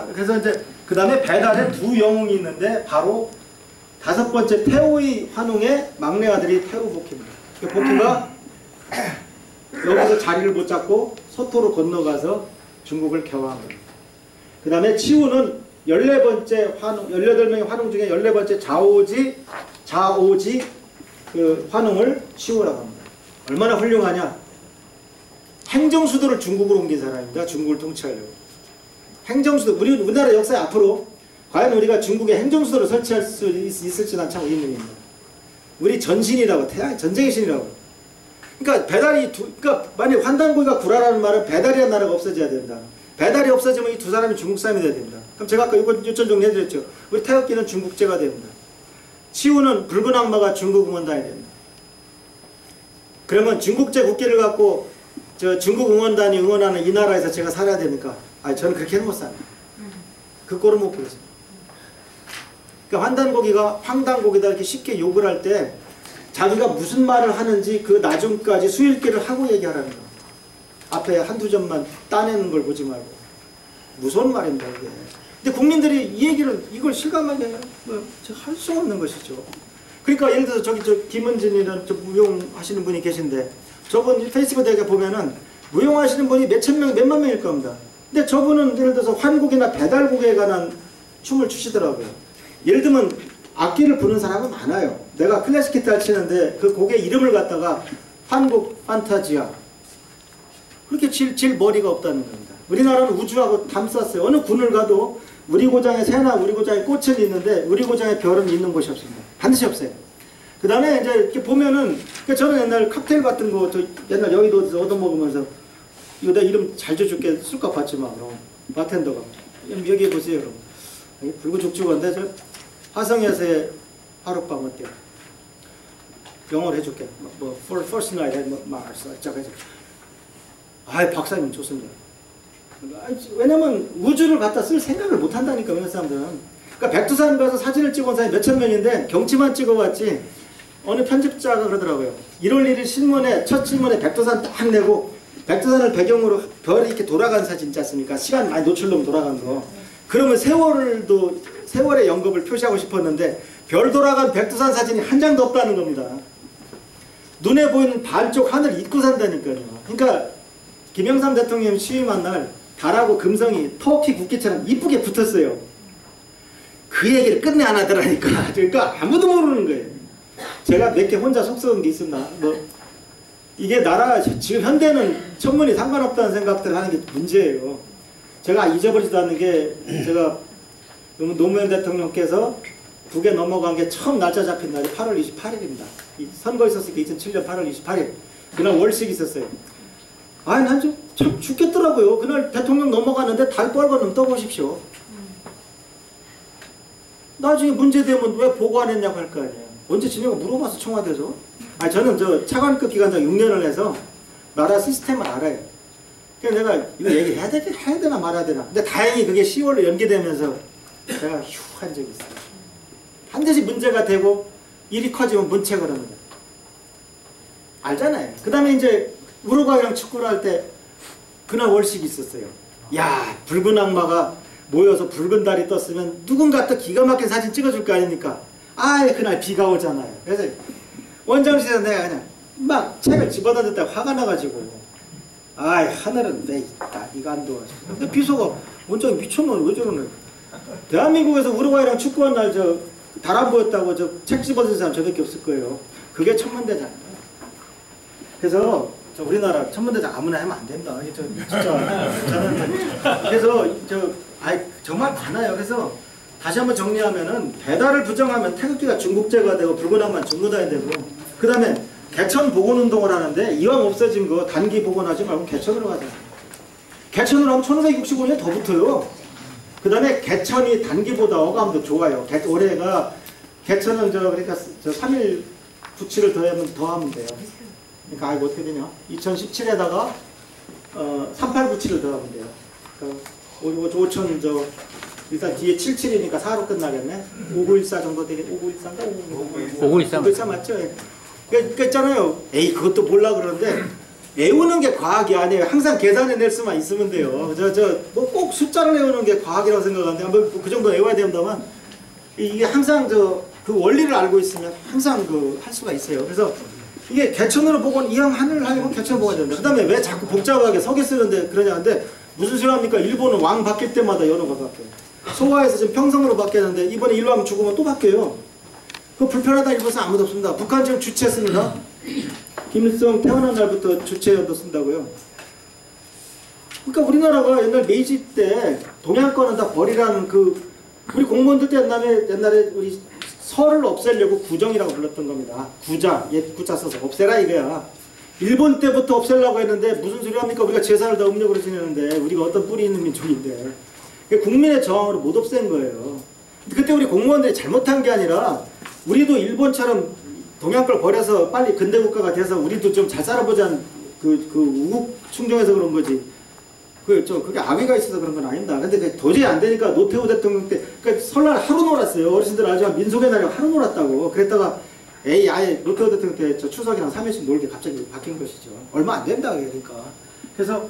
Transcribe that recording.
자, 그래서 이제 그 다음에 배달에 두 영웅이 있는데 바로 다섯 번째 태호의 환웅의 막내 아들이 태호 복희입니다. 복희가 여기서 자리를 못 잡고 서토로 건너가서 중국을 개화합니다. 그 다음에 치우는 14번째 환웅, 18명의 환웅 중에 14번째 자오지 그 환웅을 치우라고 합니다. 얼마나 훌륭하냐? 행정수도를 중국으로 옮긴 사람입니다. 중국을 통치하려고. 행정수도, 우리나라 역사에 앞으로 과연 우리가 중국에 행정수도를 설치할 수 있을지는 참 의문입니다. 우리 전신이라고, 태양 전쟁의 신이라고. 그러니까 배달이 그러니까 만약 환단고기가 구라라는 말은 배달이라는 나라가 없어져야 됩니다. 배달이 없어지면 이 두 사람이 중국 사람이 돼야 됩니다. 그럼 제가 아까 요점 정리해드렸죠. 우리 태극기는 중국제가 됩니다. 치우는 붉은 악마가 중국 응원단이 됩니다. 그러면 중국제 국기를 갖고 저 중국 응원단이 응원하는 이 나라에서 제가 살아야 됩니까? 아니, 저는 그렇게는 못 삽니다. 그 꼴은 못 보겠습니다. 그러니까 환단고기가 황당고기다 이렇게 쉽게 욕을 할 때 자기가 무슨 말을 하는지 그 나중까지 수일기를 하고 얘기하라는 거. 앞에 한두 점만 따내는 걸 보지 말고. 무서운 말입니다, 이게. 근데 국민들이 이 얘기를, 이걸 실감하게 할 수 없는 것이죠. 그러니까 예를 들어서 저기 김은진이라는 무용하시는 분이 계신데 저분 페이스북에 보면은 무용하시는 분이 몇천 명, 몇만 명일 겁니다. 근데 저분은 예를 들어서 환곡이나 배달곡에 관한 춤을 추시더라고요. 예를 들면 악기를 부는 사람은 많아요. 내가 클래식 기타를 치는데 그 곡의 이름을 갖다가 환곡 판타지아 그렇게 질 머리가 없다는 겁니다. 우리나라는 우주하고 담쌌어요. 어느 군을 가도 우리 고장에 새나 우리 고장에 꽃은 있는데 우리 고장에 별은 있는 곳이 없습니다. 반드시 없어요. 그 다음에 이제 이렇게 보면은 저는 옛날 칵테일 같은 거 저 옛날 여의도에서 얻어먹으면서 이거 내가 이름 잘 줘줄게 술값 받지마 그럼 바텐더가 여기 보세요 그럼 불구죽죽한데 저 화성에서의 하룻밤 어때요? 영어로 해줄게 뭐 first night at Mars 아이 박사님 좋습니다. 왜냐면 우주를 갖다 쓸 생각을 못 한다니까 몇몇 사람들은. 그러니까 백두산 가서 사진을 찍어온 사람이 몇천 명인데 경치만 찍어왔지 어느 편집자가 그러더라고요. 1월 1일 신문에 첫 신문에 백두산 딱 내고 백두산을 배경으로 별이 이렇게 돌아간 사진 있지 않습니까? 시간 많이 노출되면 돌아간 거. 그러면 세월의 연급을 표시하고 싶었는데 별 돌아간 백두산 사진이 한 장도 없다는 겁니다. 눈에 보이는 반쪽 하늘 잊고 산다니까요. 그러니까 김영삼 대통령 취임한 날 달하고 금성이 터키 국기처럼 이쁘게 붙었어요. 그 얘기를 끝내 안 하더라니까. 그러니까 아무도 모르는 거예요. 제가 몇 개 혼자 속 썩은 게 있었나. 이게 나라 지금 현대는 천문이 상관없다는 생각들을 하는 게 문제예요. 제가 잊어버리지도 않는 게 제가 노무현 대통령께서 북에 넘어간 게 처음 날짜 잡힌 날이 8월 28일입니다. 선거 있었으니까 2007년 8월 28일. 그날 월식이 있었어요. 아니 난 참 죽겠더라고요. 그날 대통령 넘어가는데 달 뻘건 떠보십시오. 나중에 문제되면 왜 보고 안 했냐고 할 거 아니에요. 언제 지냐고 물어봐서 청와대에서. 아니 저는 저 차관급 기관장 6년을 해서 나라 시스템을 알아요. 그래서 내가 이거 얘기해야 되나 말아야 되나. 근데 다행히 그게 10월로 연기되면서 제가 휴 한 적이 있어요. 반드시 문제가 되고 일이 커지면 문책을 하는 거예요. 알잖아요. 그 다음에 이제 우루과이랑 축구를 할 때 그날 월식이 있었어요. 야 붉은 악마가 모여서 붉은 달이 떴으면 누군가 또 기가 막힌 사진 찍어줄 거 아닙니까? 아예 그날 비가 오잖아요. 그래서 원장실에서 내가 그냥 막 책을 집어던졌다가 화가 나가지고 아이 하늘은 왜 이거 안 도와줘. 비서가 원장이 미쳤노 왜 저러네. 대한민국에서 우루과이랑 축구한 날 저 달 안 보였다고 저 책 집어든 사람 저밖에 없을 거예요. 그게 천문대잖아요. 그래서 저 우리나라 천문대장 아무나 하면 안 된다. 진짜 저는 그래서 정말 많아요. 그래서 다시 한번 정리하면은 배달을 부정하면 태극기가 중국제가 되고 붉은 악마는 중노단이 되고 그 다음에 개천 복원운동을 하는데 이왕 없어진 거 단기 복원하지 말고 개천으로 가자. 개천으로 하면 1565년 더 붙어요. 그 다음에 개천이 단기보다 어감도 좋아요. 올해가 개천은 그러니까 3일 부치를 더하면 돼요. 그러니까 이거 어떻게 되냐? 2017에다가 3897을 더하면 돼요. 그러니까 5천 일단 뒤에 77이니까 4로 끝나겠네. 5914 정도 되겠. 5914인가? 5914 맞죠? 그러니까 있잖아요. 에이 그것도 몰라 그러는데 외우는 게 과학이 아니에요. 항상 계산해낼 수만 있으면 돼요. 뭐 꼭 숫자를 외우는 게 과학이라고 생각하는데, 뭐그 정도 외워야 된다만, 이게 항상 그 원리를 알고 있으면 항상 할 수가 있어요. 그래서 이게 개천으로 보고는 이왕 하늘을 하려면 개천 보아야 된다. 그 다음에 왜 자꾸 복잡하게 석에 쓰는데 그러냐는데, 무슨 소리 합니까? 일본은 왕 바뀔 때마다 연호가 바뀌어요. 소화에서 지금 평성으로 바뀌었는데, 이번에 일왕 죽으면 또 바뀌어요. 그 불편하다 일본은 아무도 없습니다. 북한 지금 주체 씁니다. 김일성 태어난 날부터 주체연도 쓴다고요. 그러니까 우리나라가 옛날 메이지 때 동양권은 다 버리라는 우리 공무원들 때 옛날에 우리 설을 없애려고 구정이라고 불렀던 겁니다. 구자, 옛 구자 써서 없애라 이거야. 일본 때부터 없애려고 했는데 무슨 소리 합니까? 우리가 제사를 다 음력으로 지내는데 우리가 어떤 뿌리 있는 민족인데. 국민의 저항으로 못 없앤 거예요. 그때 우리 공무원들이 잘못한 게 아니라 우리도 일본처럼 동양 걸 버려서 빨리 근대 국가가 돼서 우리도 좀 잘 살아보자는 우국 충정에서 그런 거지. 그게 악의가 있어서 그런 건 아닙니다. 근데 도저히 안 되니까 노태우 대통령 때, 설날 하루 놀았어요. 어르신들 알지만 민속의 날에 하루 놀았다고. 그랬다가, 아예 노태우 대통령 때 추석이랑 3일씩 놀게 갑자기 바뀐 것이죠. 얼마 안 된다, 그러니까. 그래서